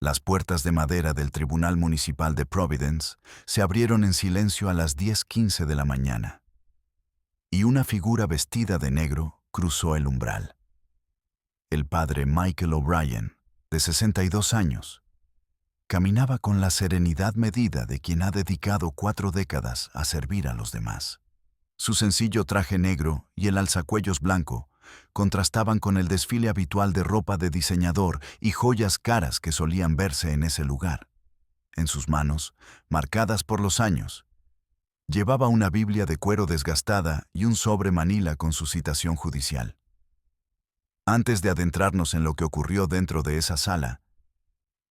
Las puertas de madera del Tribunal Municipal de Providence se abrieron en silencio a las 10:15 de la mañana, y una figura vestida de negro cruzó el umbral. El padre Michael O'Brien, de 62 años, caminaba con la serenidad medida de quien ha dedicado 4 décadas a servir a los demás. Su sencillo traje negro y el alzacuellos blanco contrastaban con el desfile habitual de ropa de diseñador y joyas caras que solían verse en ese lugar. En sus manos, marcadas por los años, llevaba una Biblia de cuero desgastada y un sobre manila con su citación judicial. Antes de adentrarnos en lo que ocurrió dentro de esa sala,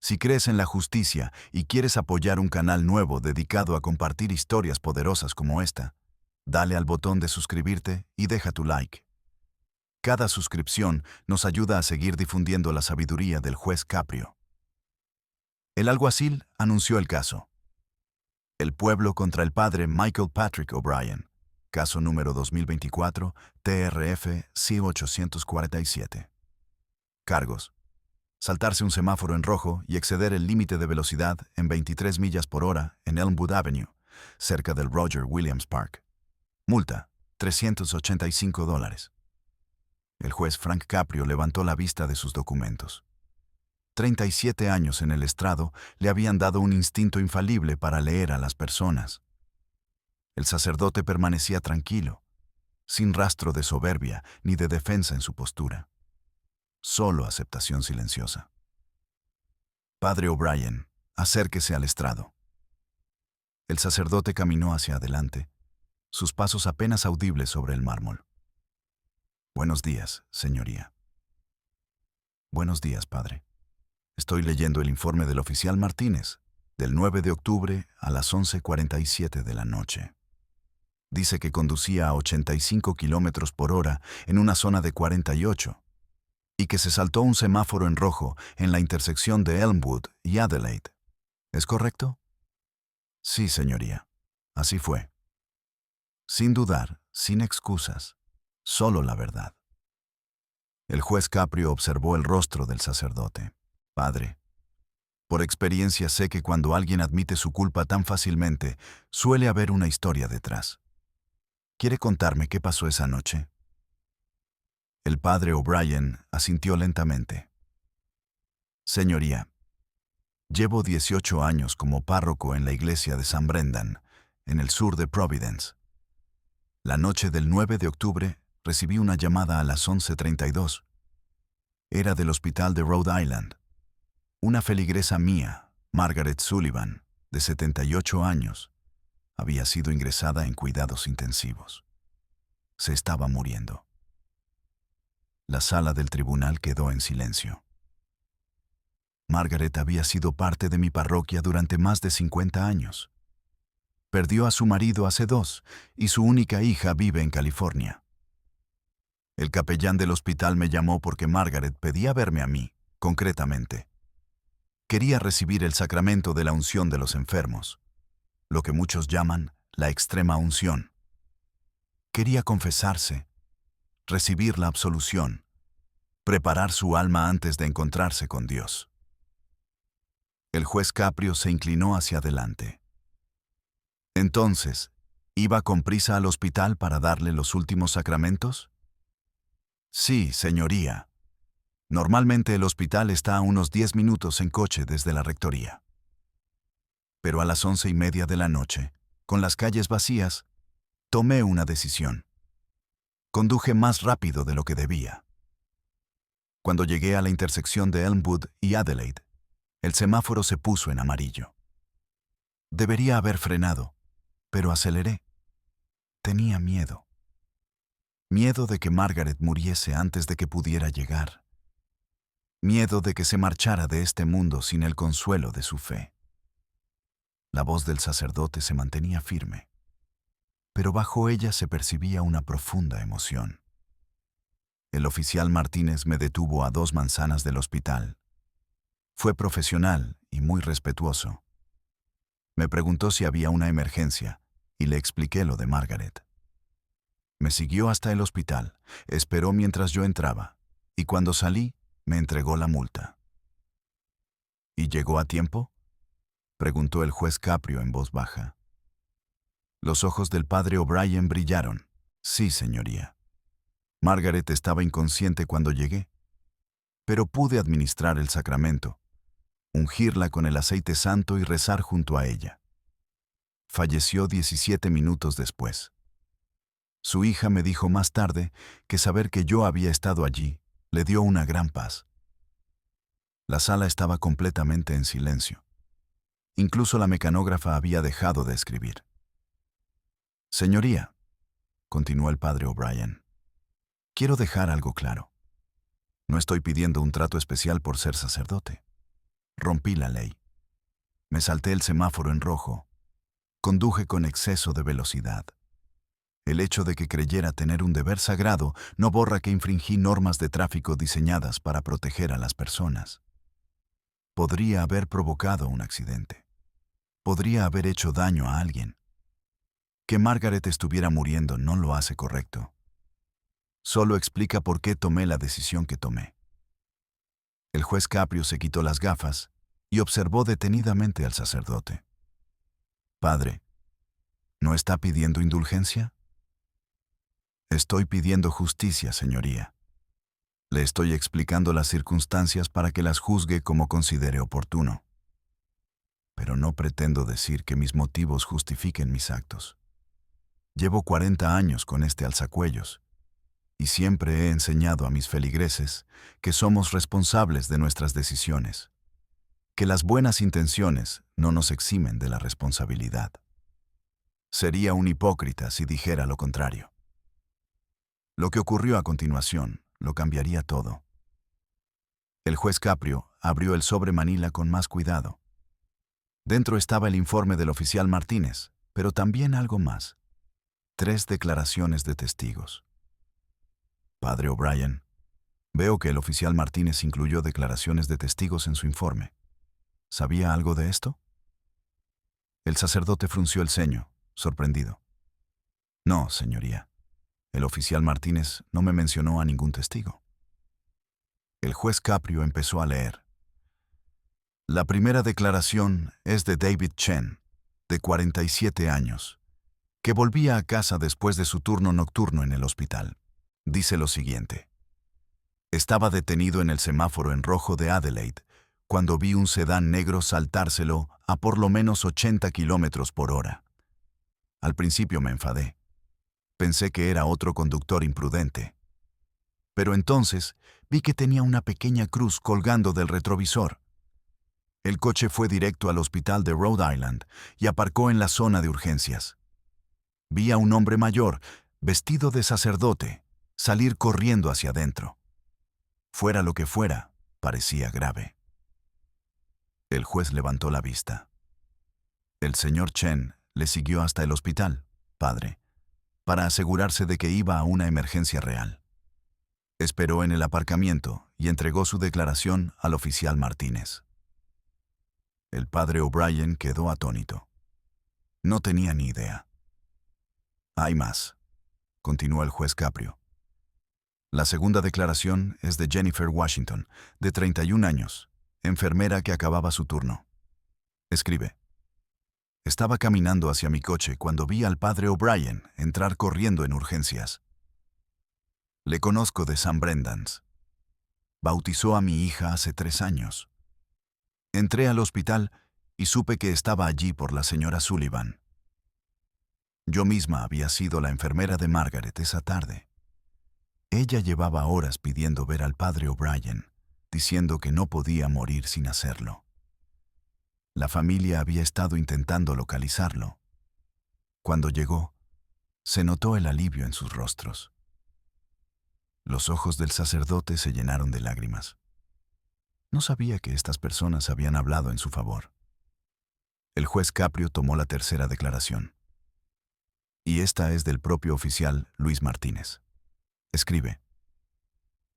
si crees en la justicia y quieres apoyar un canal nuevo dedicado a compartir historias poderosas como esta, dale al botón de suscribirte y deja tu like. Cada suscripción nos ayuda a seguir difundiendo la sabiduría del juez Caprio. El alguacil anunció el caso. El pueblo contra el padre Michael Patrick O'Brien. Caso número 2024, TRF C847. Cargos: saltarse un semáforo en rojo y exceder el límite de velocidad en 23 millas por hora en Elmwood Avenue, cerca del Roger Williams Park. Multa: $385. El juez Frank Caprio levantó la vista de sus documentos. 37 años en el estrado le habían dado un instinto infalible para leer a las personas. El sacerdote permanecía tranquilo, sin rastro de soberbia ni de defensa en su postura. Solo aceptación silenciosa. Padre O'Brien, acérquese al estrado. El sacerdote caminó hacia adelante, sus pasos apenas audibles sobre el mármol. Buenos días, señoría. Buenos días, padre. Estoy leyendo el informe del oficial Martínez, del 9 de octubre a las 11:47 de la noche. Dice que conducía a 85 kilómetros por hora en una zona de 48 y que se saltó un semáforo en rojo en la intersección de Elmwood y Adelaide. ¿Es correcto? Sí, señoría. Así fue. Sin dudar, sin excusas, solo la verdad. El juez Caprio observó el rostro del sacerdote. Padre, por experiencia sé que cuando alguien admite su culpa tan fácilmente, suele haber una historia detrás. ¿Quiere contarme qué pasó esa noche? El padre O'Brien asintió lentamente. Señoría, llevo 18 años como párroco en la iglesia de San Brendan, en el sur de Providence. La noche del 9 de octubre recibí una llamada a las 11:32. Era del hospital de Rhode Island. Una feligresa mía, Margaret Sullivan, de 78 años, había sido ingresada en cuidados intensivos. Se estaba muriendo. La sala del tribunal quedó en silencio. Margaret había sido parte de mi parroquia durante más de 50 años. Perdió a su marido hace 2 y su única hija vive en California. El capellán del hospital me llamó porque Margaret pedía verme a mí, concretamente. Quería recibir el sacramento de la unción de los enfermos, lo que muchos llaman la extrema unción. Quería confesarse, recibir la absolución, preparar su alma antes de encontrarse con Dios. El juez Caprio se inclinó hacia adelante. Entonces, ¿iba con prisa al hospital para darle los últimos sacramentos? Sí, señoría. Normalmente el hospital está a unos 10 minutos en coche desde la rectoría. Pero a las 11:30 de la noche, con las calles vacías, tomé una decisión. Conduje más rápido de lo que debía. Cuando llegué a la intersección de Elmwood y Adelaide, el semáforo se puso en amarillo. Debería haber frenado, pero aceleré. Tenía miedo. Miedo de que Margaret muriese antes de que pudiera llegar. Miedo de que se marchara de este mundo sin el consuelo de su fe. La voz del sacerdote se mantenía firme, pero bajo ella se percibía una profunda emoción. El oficial Martínez me detuvo a 2 manzanas del hospital. Fue profesional y muy respetuoso. Me preguntó si había una emergencia y le expliqué lo de Margaret. Me siguió hasta el hospital, esperó mientras yo entraba, y cuando salí, me entregó la multa. ¿Y llegó a tiempo?, preguntó el juez Caprio en voz baja. Los ojos del padre O'Brien brillaron. Sí, señoría. Margaret estaba inconsciente cuando llegué, pero pude administrar el sacramento, ungirla con el aceite santo y rezar junto a ella. Falleció 17 minutos después. Su hija me dijo más tarde que saber que yo había estado allí le dio una gran paz. La sala estaba completamente en silencio. Incluso la mecanógrafa había dejado de escribir. Señoría, continuó el padre O'Brien, quiero dejar algo claro. No estoy pidiendo un trato especial por ser sacerdote. Rompí la ley. Me salté el semáforo en rojo. Conduje con exceso de velocidad. El hecho de que creyera tener un deber sagrado no borra que infringí normas de tráfico diseñadas para proteger a las personas. Podría haber provocado un accidente. Podría haber hecho daño a alguien. Que Margaret estuviera muriendo no lo hace correcto. Solo explica por qué tomé la decisión que tomé. El juez Caprio se quitó las gafas y observó detenidamente al sacerdote. Padre, ¿no está pidiendo indulgencia? Estoy pidiendo justicia, señoría. Le estoy explicando las circunstancias para que las juzgue como considere oportuno. Pero no pretendo decir que mis motivos justifiquen mis actos. Llevo 40 años con este alzacuellos y siempre he enseñado a mis feligreses que somos responsables de nuestras decisiones, que las buenas intenciones no nos eximen de la responsabilidad. Sería un hipócrita si dijera lo contrario. Lo que ocurrió a continuación lo cambiaría todo. El juez Caprio abrió el sobre manila con más cuidado. Dentro estaba el informe del oficial Martínez, pero también algo más. 3 declaraciones de testigos. Padre O'Brien, veo que el oficial Martínez incluyó declaraciones de testigos en su informe. ¿Sabía algo de esto? El sacerdote frunció el ceño, sorprendido. No, señoría. El oficial Martínez no me mencionó a ningún testigo. El juez Caprio empezó a leer. La primera declaración es de David Chen, de 47 años, que volvía a casa después de su turno nocturno en el hospital. Dice lo siguiente. Estaba detenido en el semáforo en rojo de Adelaide cuando vi un sedán negro saltárselo a por lo menos 80 kilómetros por hora. Al principio me enfadé. Pensé que era otro conductor imprudente. Pero entonces vi que tenía una pequeña cruz colgando del retrovisor. El coche fue directo al hospital de Rhode Island y aparcó en la zona de urgencias. Vi a un hombre mayor, vestido de sacerdote, salir corriendo hacia adentro. Fuera lo que fuera, parecía grave. El juez levantó la vista. El señor Chen le siguió hasta el hospital, padre, para asegurarse de que iba a una emergencia real. Esperó en el aparcamiento y entregó su declaración al oficial Martínez. El padre O'Brien quedó atónito. No tenía ni idea. Hay más, continuó el juez Caprio. La segunda declaración es de Jennifer Washington, de 31 años, enfermera que acababa su turno. Escribe. Estaba caminando hacia mi coche cuando vi al padre O'Brien entrar corriendo en urgencias. Le conozco de St. Brendan's. Bautizó a mi hija hace 3 años. Entré al hospital y supe que estaba allí por la señora Sullivan. Yo misma había sido la enfermera de Margaret esa tarde. Ella llevaba horas pidiendo ver al padre O'Brien, diciendo que no podía morir sin hacerlo. La familia había estado intentando localizarlo. Cuando llegó, se notó el alivio en sus rostros. Los ojos del sacerdote se llenaron de lágrimas. No sabía que estas personas habían hablado en su favor. El juez Caprio tomó la tercera declaración. Y esta es del propio oficial Luis Martínez. Escribe.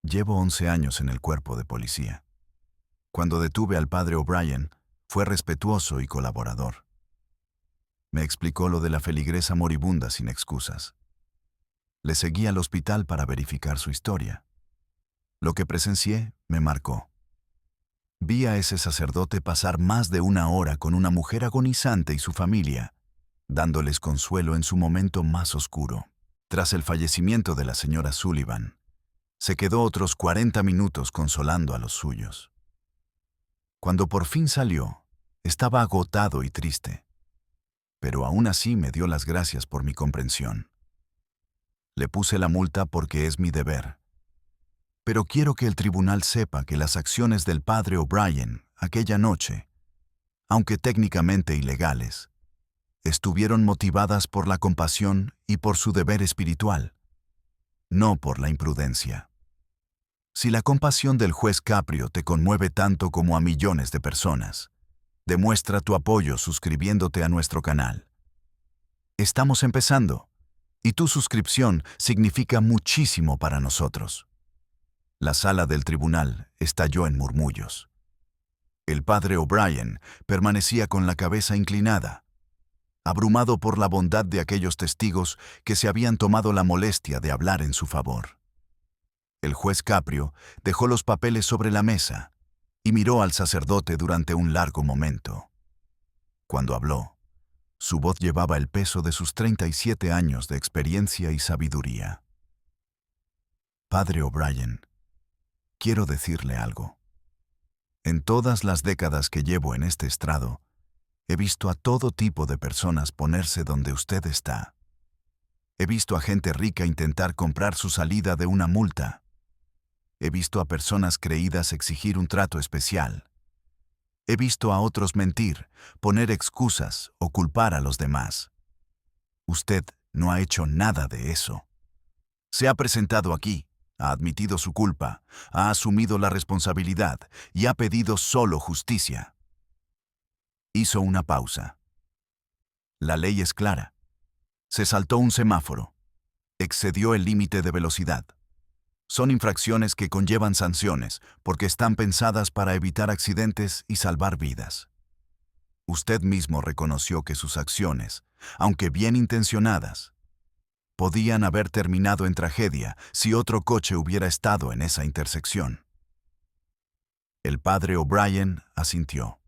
Llevo 11 años en el cuerpo de policía. Cuando detuve al padre O'Brien, fue respetuoso y colaborador. Me explicó lo de la feligresa moribunda sin excusas. Le seguí al hospital para verificar su historia. Lo que presencié me marcó. Vi a ese sacerdote pasar más de una hora con una mujer agonizante y su familia, dándoles consuelo en su momento más oscuro. Tras el fallecimiento de la señora Sullivan, se quedó otros 40 minutos consolando a los suyos. Cuando por fin salió, estaba agotado y triste, pero aún así me dio las gracias por mi comprensión. Le puse la multa porque es mi deber, pero quiero que el tribunal sepa que las acciones del padre O'Brien aquella noche, aunque técnicamente ilegales, estuvieron motivadas por la compasión y por su deber espiritual, no por la imprudencia. Si la compasión del juez Caprio te conmueve tanto como a millones de personas, demuestra tu apoyo suscribiéndote a nuestro canal. Estamos empezando, y tu suscripción significa muchísimo para nosotros. La sala del tribunal estalló en murmullos. El padre O'Brien permanecía con la cabeza inclinada, abrumado por la bondad de aquellos testigos que se habían tomado la molestia de hablar en su favor. El juez Caprio dejó los papeles sobre la mesa y miró al sacerdote durante un largo momento. Cuando habló, su voz llevaba el peso de sus 37 años de experiencia y sabiduría. Padre O'Brien, quiero decirle algo. En todas las décadas que llevo en este estrado, he visto a todo tipo de personas ponerse donde usted está. He visto a gente rica intentar comprar su salida de una multa. He visto a personas creídas exigir un trato especial. He visto a otros mentir, poner excusas o culpar a los demás. Usted no ha hecho nada de eso. Se ha presentado aquí, ha admitido su culpa, ha asumido la responsabilidad y ha pedido solo justicia. Hizo una pausa. La ley es clara. Se saltó un semáforo. Excedió el límite de velocidad. Son infracciones que conllevan sanciones porque están pensadas para evitar accidentes y salvar vidas. Usted mismo reconoció que sus acciones, aunque bien intencionadas, podían haber terminado en tragedia si otro coche hubiera estado en esa intersección. El padre O'Brien asintió.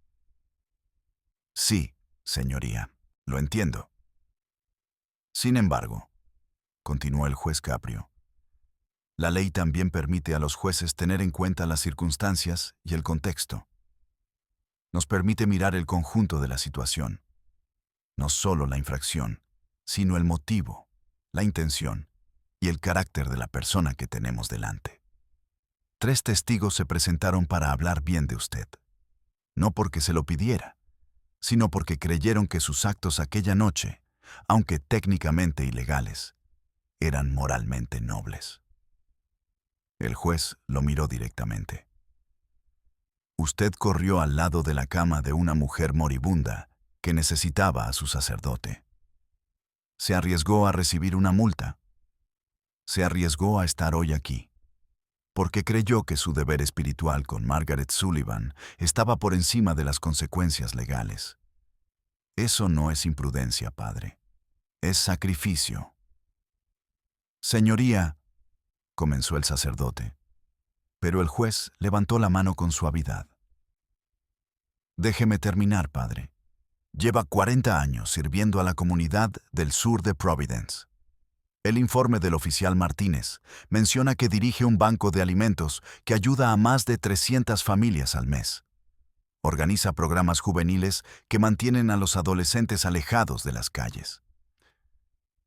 Sí, señoría, lo entiendo. Sin embargo, continuó el juez Caprio, la ley también permite a los jueces tener en cuenta las circunstancias y el contexto. Nos permite mirar el conjunto de la situación, no solo la infracción, sino el motivo, la intención y el carácter de la persona que tenemos delante. 3 testigos se presentaron para hablar bien de usted, no porque se lo pidiera, sino porque creyeron que sus actos aquella noche, aunque técnicamente ilegales, eran moralmente nobles. El juez lo miró directamente. Usted corrió al lado de la cama de una mujer moribunda que necesitaba a su sacerdote. Se arriesgó a recibir una multa. Se arriesgó a estar hoy aquí, porque creyó que su deber espiritual con Margaret Sullivan estaba por encima de las consecuencias legales. Eso no es imprudencia, padre. Es sacrificio. Señoría, comenzó el sacerdote, pero el juez levantó la mano con suavidad. Déjeme terminar, padre. Lleva 40 años sirviendo a la comunidad del sur de Providence. El informe del oficial Martínez menciona que dirige un banco de alimentos que ayuda a más de 300 familias al mes. Organiza programas juveniles que mantienen a los adolescentes alejados de las calles.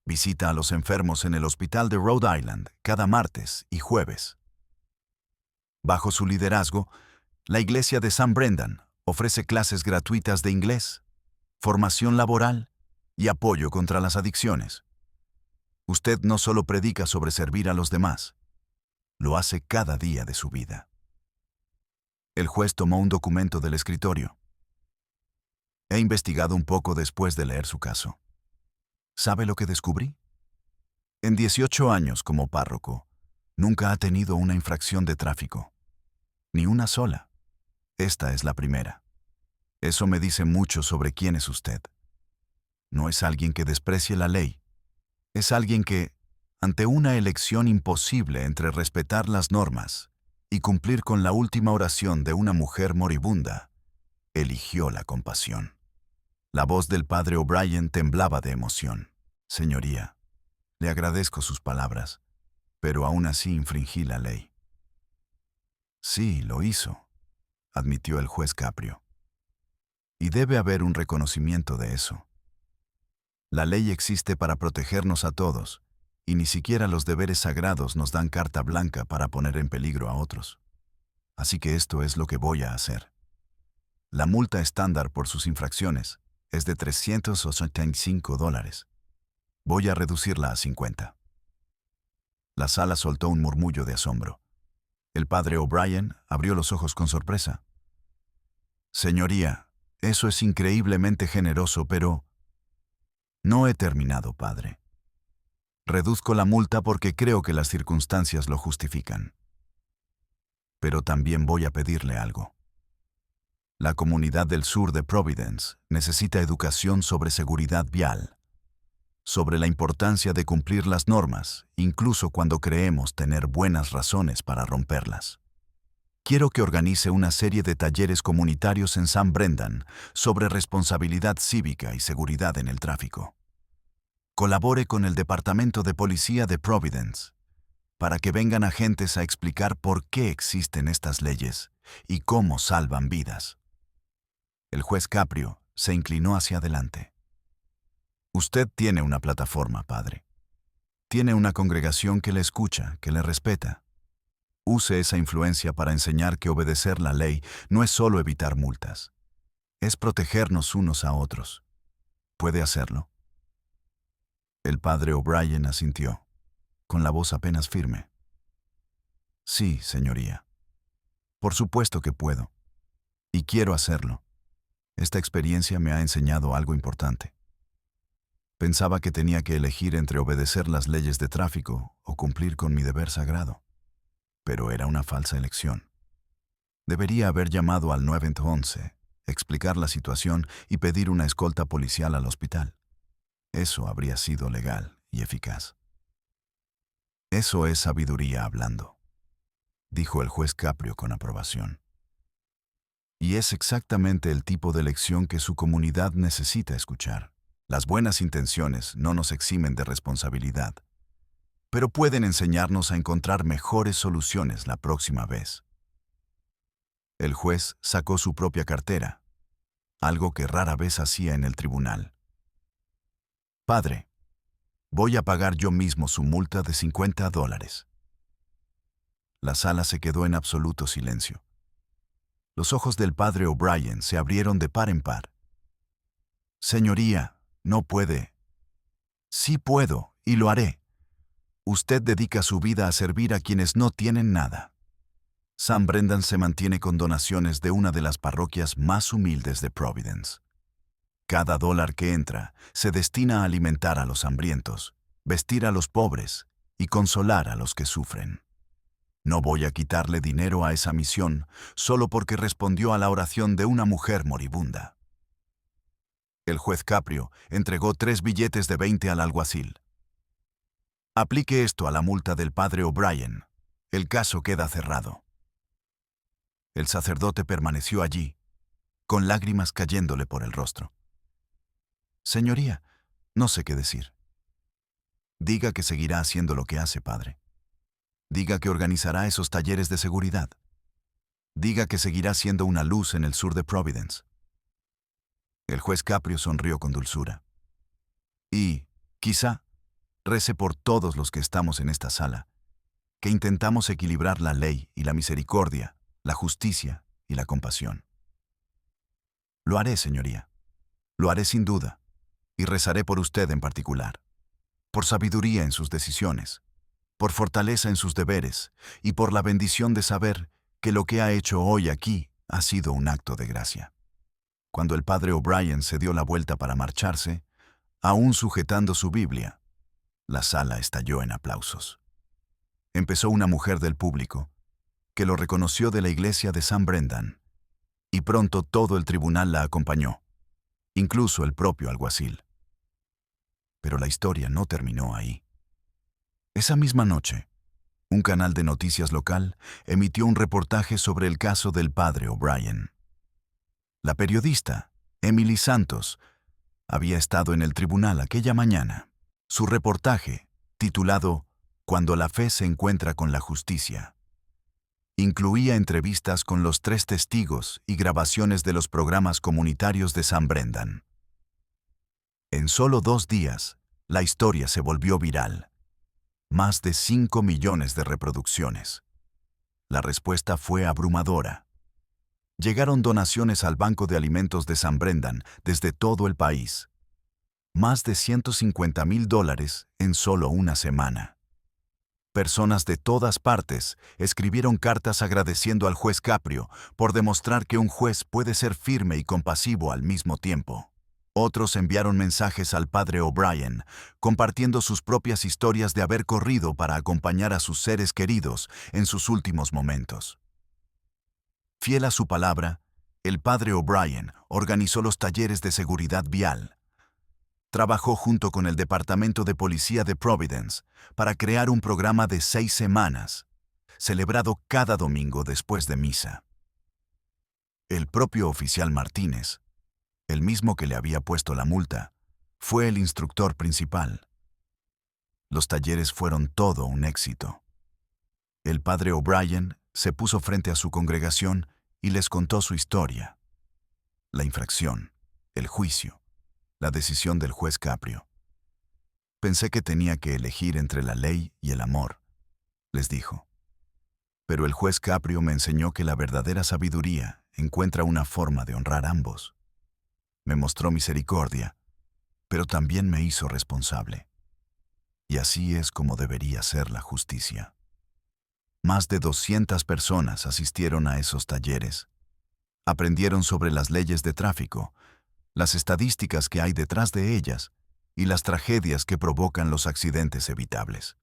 Visita a los enfermos en el hospital de Rhode Island cada martes y jueves. Bajo su liderazgo, la iglesia de San Brendan ofrece clases gratuitas de inglés, formación laboral y apoyo contra las adicciones. Usted no solo predica sobre servir a los demás, lo hace cada día de su vida. El juez tomó un documento del escritorio. He investigado un poco después de leer su caso. ¿Sabe lo que descubrí? En 18 años como párroco, nunca ha tenido una infracción de tráfico. Ni una sola. Esta es la primera. Eso me dice mucho sobre quién es usted. No es alguien que desprecie la ley. Es alguien que, ante una elección imposible entre respetar las normas y cumplir con la última oración de una mujer moribunda, eligió la compasión. La voz del padre O'Brien temblaba de emoción. Señoría, le agradezco sus palabras, pero aún así infringí la ley. Sí, lo hizo, admitió el juez Caprio. Y debe haber un reconocimiento de eso. La ley existe para protegernos a todos, y ni siquiera los deberes sagrados nos dan carta blanca para poner en peligro a otros. Así que esto es lo que voy a hacer. La multa estándar por sus infracciones es de $385. Voy a reducirla a 50. La sala soltó un murmullo de asombro. El padre O'Brien abrió los ojos con sorpresa. Señoría, eso es increíblemente generoso, pero... No he terminado, padre. Reduzco la multa porque creo que las circunstancias lo justifican. Pero también voy a pedirle algo. La comunidad del sur de Providence necesita educación sobre seguridad vial, sobre la importancia de cumplir las normas, incluso cuando creemos tener buenas razones para romperlas. Quiero que organice una serie de talleres comunitarios en San Brendan sobre responsabilidad cívica y seguridad en el tráfico. Colabore con el Departamento de Policía de Providence para que vengan agentes a explicar por qué existen estas leyes y cómo salvan vidas. El juez Caprio se inclinó hacia adelante. Usted tiene una plataforma, padre. Tiene una congregación que le escucha, que le respeta. Use esa influencia para enseñar que obedecer la ley no es solo evitar multas. Es protegernos unos a otros. ¿Puede hacerlo? El padre O'Brien asintió, con la voz apenas firme. Sí, señoría. Por supuesto que puedo. Y quiero hacerlo. Esta experiencia me ha enseñado algo importante. Pensaba que tenía que elegir entre obedecer las leyes de tráfico o cumplir con mi deber sagrado. Pero era una falsa elección. Debería haber llamado al 911, explicar la situación y pedir una escolta policial al hospital. Eso habría sido legal y eficaz. Eso es sabiduría hablando, dijo el juez Caprio con aprobación. Y es exactamente el tipo de lección que su comunidad necesita escuchar. Las buenas intenciones no nos eximen de responsabilidad, pero pueden enseñarnos a encontrar mejores soluciones la próxima vez. El juez sacó su propia cartera, algo que rara vez hacía en el tribunal. Padre, voy a pagar yo mismo su multa de $50. La sala se quedó en absoluto silencio. Los ojos del padre O'Brien se abrieron de par en par. Señoría, no puede. Sí puedo, y lo haré. Usted dedica su vida a servir a quienes no tienen nada. San Brendan se mantiene con donaciones de una de las parroquias más humildes de Providence. Cada dólar que entra se destina a alimentar a los hambrientos, vestir a los pobres y consolar a los que sufren. No voy a quitarle dinero a esa misión solo porque respondió a la oración de una mujer moribunda. El juez Caprio entregó 3 billetes de 20 al alguacil. Aplique esto a la multa del padre O'Brien. El caso queda cerrado. El sacerdote permaneció allí, con lágrimas cayéndole por el rostro. Señoría, no sé qué decir. Diga que seguirá haciendo lo que hace, padre. Diga que organizará esos talleres de seguridad. Diga que seguirá siendo una luz en el sur de Providence. El juez Caprio sonrió con dulzura. Y, quizá, rece por todos los que estamos en esta sala, que intentamos equilibrar la ley y la misericordia, la justicia y la compasión. Lo haré, señoría. Lo haré sin duda. Y rezaré por usted en particular, por sabiduría en sus decisiones, por fortaleza en sus deberes y por la bendición de saber que lo que ha hecho hoy aquí ha sido un acto de gracia. Cuando el padre O'Brien se dio la vuelta para marcharse, aún sujetando su Biblia, la sala estalló en aplausos. Empezó una mujer del público, que lo reconoció de la iglesia de San Brendan, y pronto todo el tribunal la acompañó, incluso el propio alguacil. Pero la historia no terminó ahí. Esa misma noche, Un canal de noticias local emitió un reportaje sobre el caso del padre O'Brien. La periodista, Emily Santos, había estado en el tribunal aquella mañana. Su reportaje, titulado Cuando la fe se encuentra con la justicia, incluía entrevistas con los 3 testigos y grabaciones de los programas comunitarios de San Brendan. En solo 2 días, la historia se volvió viral. Más de 5 millones de reproducciones. La respuesta fue abrumadora. Llegaron donaciones al Banco de Alimentos de San Brendan desde todo el país. Más de $150,000 en solo una semana. Personas de todas partes escribieron cartas agradeciendo al juez Caprio por demostrar que un juez puede ser firme y compasivo al mismo tiempo. Otros enviaron mensajes al padre O'Brien, compartiendo sus propias historias de haber corrido para acompañar a sus seres queridos en sus últimos momentos. Fiel a su palabra, el padre O'Brien organizó los talleres de seguridad vial. Trabajó junto con el Departamento de Policía de Providence para crear un programa de 6 semanas, celebrado cada domingo después de misa. El propio oficial Martínez, el mismo que le había puesto la multa, fue el instructor principal. Los talleres fueron todo un éxito. El padre O'Brien se puso frente a su congregación y les contó su historia. La infracción, el juicio, la decisión del juez Caprio. Pensé que tenía que elegir entre la ley y el amor, les dijo. Pero el juez Caprio me enseñó que la verdadera sabiduría encuentra una forma de honrar ambos. Me mostró misericordia, pero también me hizo responsable. Y así es como debería ser la justicia. Más de 200 personas asistieron a esos talleres. Aprendieron sobre las leyes de tráfico, las estadísticas que hay detrás de ellas y las tragedias que provocan los accidentes evitables.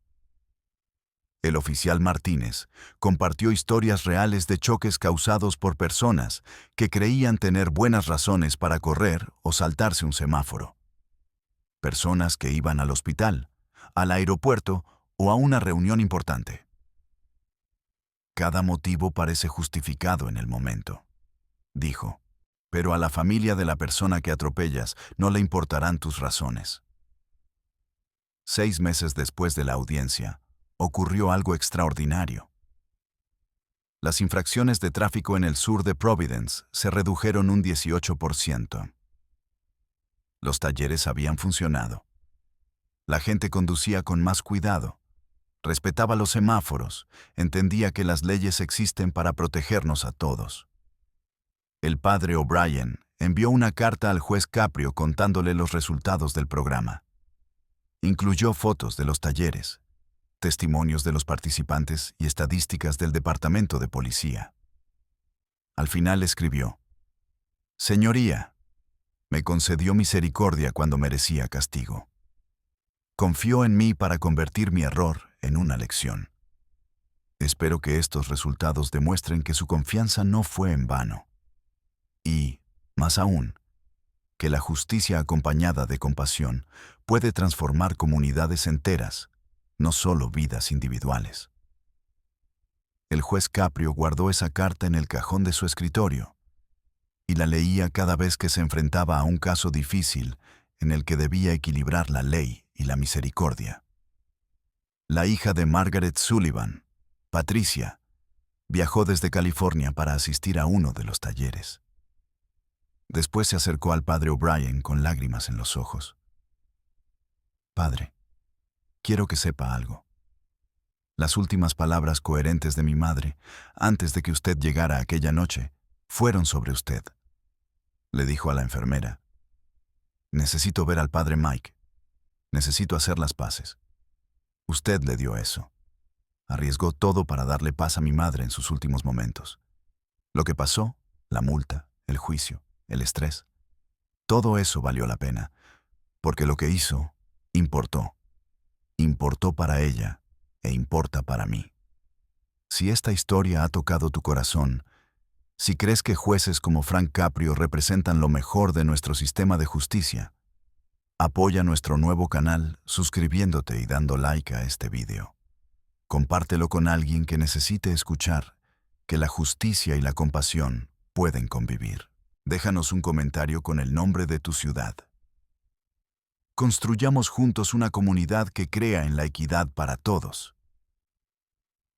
El oficial Martínez compartió historias reales de choques causados por personas que creían tener buenas razones para correr o saltarse un semáforo. Personas que iban al hospital, al aeropuerto o a una reunión importante. Cada motivo parece justificado en el momento, dijo, pero a la familia de la persona que atropellas no le importarán tus razones. 6 meses después de la audiencia, ocurrió algo extraordinario. Las infracciones de tráfico en el sur de Providence se redujeron un 18%. Los talleres habían funcionado. La gente conducía con más cuidado, respetaba los semáforos, entendía que las leyes existen para protegernos a todos. El padre O'Brien envió una carta al juez Caprio contándole los resultados del programa. Incluyó fotos de los talleres, testimonios de los participantes y estadísticas del Departamento de Policía. Al final escribió: Señoría, me concedió misericordia cuando merecía castigo. Confió en mí para convertir mi error en una lección. Espero que estos resultados demuestren que su confianza no fue en vano. Y, más aún, que la justicia acompañada de compasión puede transformar comunidades enteras, no solo vidas individuales. El juez Caprio guardó esa carta en el cajón de su escritorio y la leía cada vez que se enfrentaba a un caso difícil en el que debía equilibrar la ley y la misericordia. La hija de Margaret Sullivan, Patricia, viajó desde California para asistir a uno de los talleres. Después se acercó al padre O'Brien con lágrimas en los ojos. Padre, quiero que sepa algo. Las últimas palabras coherentes de mi madre, antes de que usted llegara aquella noche, fueron sobre usted. Le dijo a la enfermera: necesito ver al padre Mike. Necesito hacer las paces. Usted le dio eso. Arriesgó todo para darle paz a mi madre en sus últimos momentos. Lo que pasó, la multa, el juicio, el estrés, todo eso valió la pena, porque lo que hizo importó. Importó para ella e importa para mí. Si esta historia ha tocado tu corazón, si crees que jueces como Frank Caprio representan lo mejor de nuestro sistema de justicia, apoya nuestro nuevo canal suscribiéndote y dando like a este video. Compártelo con alguien que necesite escuchar que la justicia y la compasión pueden convivir. Déjanos un comentario con el nombre de tu ciudad. Construyamos juntos una comunidad que crea en la equidad para todos.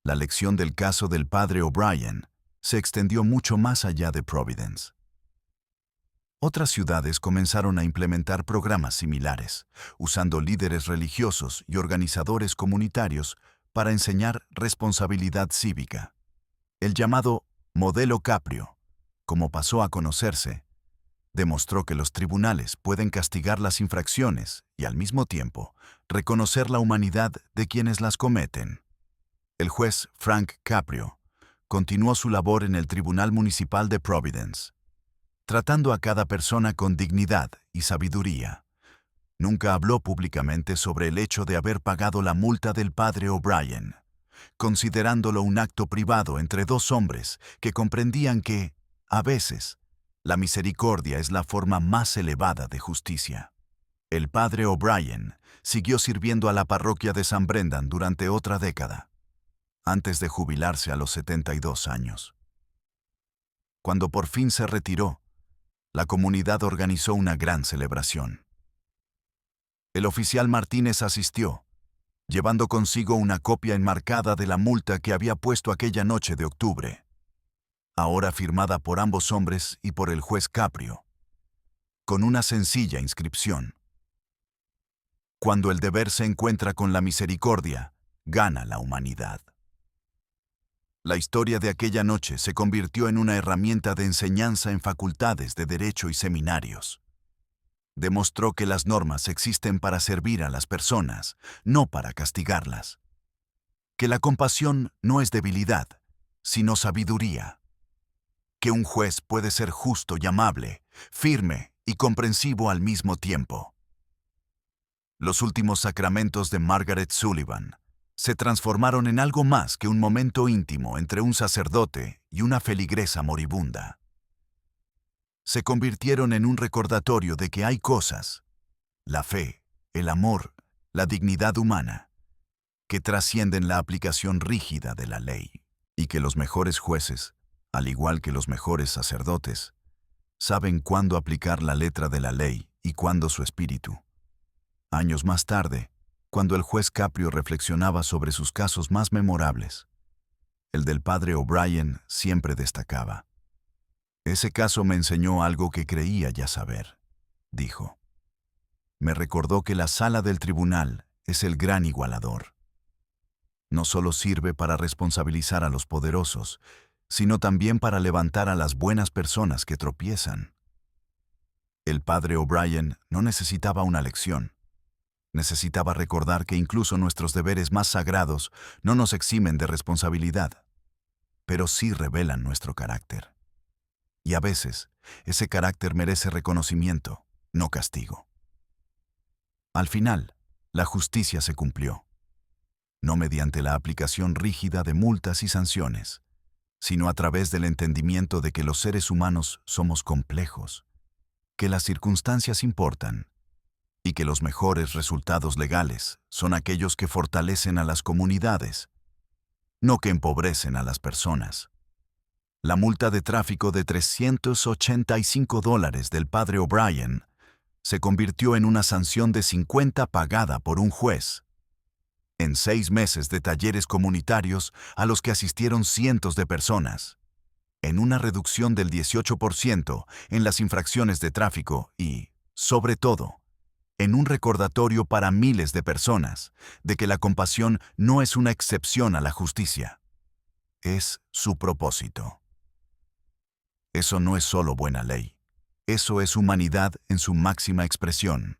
La lección del caso del padre O'Brien se extendió mucho más allá de Providence. Otras ciudades comenzaron a implementar programas similares, usando líderes religiosos y organizadores comunitarios para enseñar responsabilidad cívica. El llamado Modelo Caprio, como pasó a conocerse, demostró que los tribunales pueden castigar las infracciones y, al mismo tiempo, reconocer la humanidad de quienes las cometen. El juez Frank Caprio continuó su labor en el Tribunal Municipal de Providence, tratando a cada persona con dignidad y sabiduría. Nunca habló públicamente sobre el hecho de haber pagado la multa del padre O'Brien, considerándolo un acto privado entre dos hombres que comprendían que, a veces, la misericordia es la forma más elevada de justicia. El padre O'Brien siguió sirviendo a la parroquia de San Brendan durante otra década, antes de jubilarse a los 72 años. Cuando por fin se retiró, la comunidad organizó una gran celebración. El oficial Martínez asistió, llevando consigo una copia enmarcada de la multa que había puesto aquella noche de octubre, ahora firmada por ambos hombres y por el juez Caprio, con una sencilla inscripción: cuando el deber se encuentra con la misericordia, gana la humanidad. La historia de aquella noche se convirtió en una herramienta de enseñanza en facultades de derecho y seminarios. Demostró que las normas existen para servir a las personas, no para castigarlas. Que la compasión no es debilidad, sino sabiduría. Que un juez puede ser justo y amable, firme y comprensivo al mismo tiempo. Los últimos sacramentos de Margaret Sullivan se transformaron en algo más que un momento íntimo entre un sacerdote y una feligresa moribunda. Se convirtieron en un recordatorio de que hay cosas, la fe, el amor, la dignidad humana, que trascienden la aplicación rígida de la ley, y que los mejores jueces, al igual que los mejores sacerdotes, saben cuándo aplicar la letra de la ley y cuándo su espíritu. Años más tarde, cuando el juez Caprio reflexionaba sobre sus casos más memorables, el del padre O'Brien siempre destacaba. Ese caso me enseñó algo que creía ya saber, dijo. Me recordó que la sala del tribunal es el gran igualador. No solo sirve para responsabilizar a los poderosos, sino también para levantar a las buenas personas que tropiezan. El padre O'Brien no necesitaba una lección. Necesitaba recordar que incluso nuestros deberes más sagrados no nos eximen de responsabilidad, pero sí revelan nuestro carácter. Y a veces, ese carácter merece reconocimiento, no castigo. Al final, la justicia se cumplió, no mediante la aplicación rígida de multas y sanciones, sino a través del entendimiento de que los seres humanos somos complejos, que las circunstancias importan, y que los mejores resultados legales son aquellos que fortalecen a las comunidades, no que empobrecen a las personas. La multa de tráfico de $385 del padre O'Brien se convirtió en una sanción de 50 pagada por un juez. En 6 meses de talleres comunitarios a los que asistieron cientos de personas, en una reducción del 18% en las infracciones de tráfico y, sobre todo, en un recordatorio para miles de personas de que la compasión no es una excepción a la justicia, es su propósito. Eso no es solo buena ley, eso es humanidad en su máxima expresión.